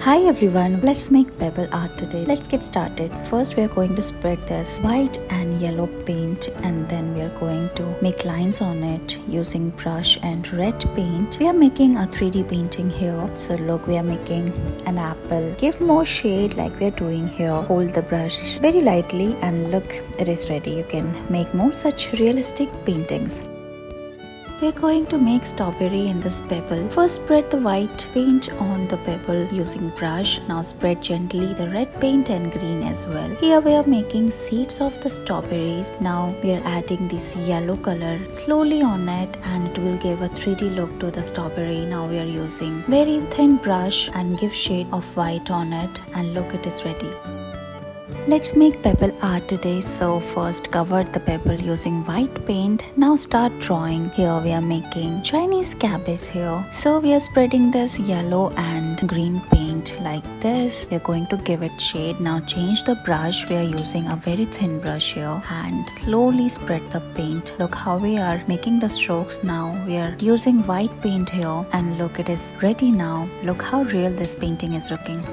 Hi everyone, let's make pebble art today. Let's get started. First we are going to spread this white and yellow paint and then we are going to make lines on it using brush and red paint. We are making a 3D painting here. So look, we are making an apple. Give more shade like we are doing here. Hold the brush very lightly and look, it is ready. You can make more such realistic paintings. We're going to make strawberry in this pebble. First spread the white paint on the pebble using brush. Now spread gently the red paint and green as well. Here we are making seeds of the strawberries. Now we are adding this yellow color slowly on it and it will give a 3D look to the strawberry. Now we are using very thin brush and give shade of white on it and look, it is ready. Let's make pebble art today. So first cover the pebble using white paint. Now start drawing. Here we are making Chinese cabbage here. So we are spreading this yellow and green paint like this. We are going to give it shade. Now change the brush. We are using a very thin brush here and slowly spread the paint. Look how we are making the strokes now. We are using white paint here and look, it is ready now. Look how real this painting is looking.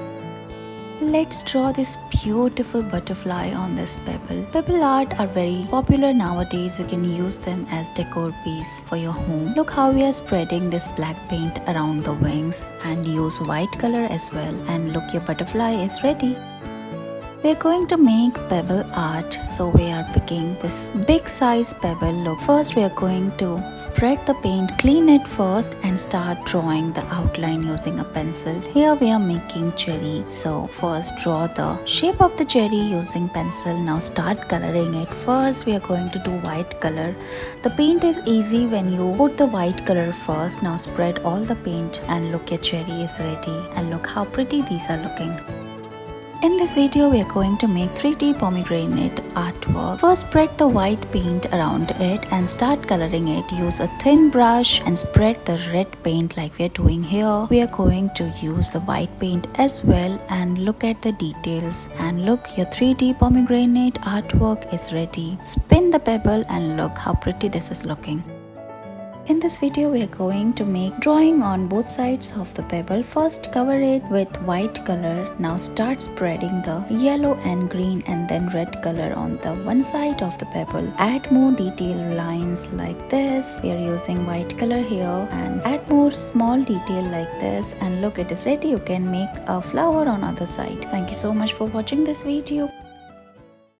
Let's draw this beautiful butterfly on this pebble. Pebble art are very popular nowadays. You can use them as decor piece for your home. Look how we are spreading this black paint around the wings and use white color as well. And look, your butterfly is ready. We're going to make pebble art, so we are picking this big size pebble. Look, first we are going to spread the paint, clean it first and start drawing the outline using a pencil. Here we are making cherry, so first draw the shape of the cherry using pencil. Now start coloring it. First we are going to do white color. The paint is easy when you put the white color first. Now spread all the paint and look, your cherry is ready and look how pretty these are looking. In this video, we are going to make 3D pomegranate artwork. First, spread the white paint around it and start coloring it. Use a thin brush and spread the red paint like we are doing here. We are going to use the white paint as well and look at the details. And look, your 3D pomegranate artwork is ready. Spin the pebble and look how pretty this is looking. In this video, we are going to make drawing on both sides of the pebble. First, cover it with white color. Now start spreading the yellow and green and then red color on the one side of the pebble. Add more detailed lines like this. We are using white color here and add more small detail like this. And look, it is ready. You can make a flower on other side. Thank you so much for watching this video.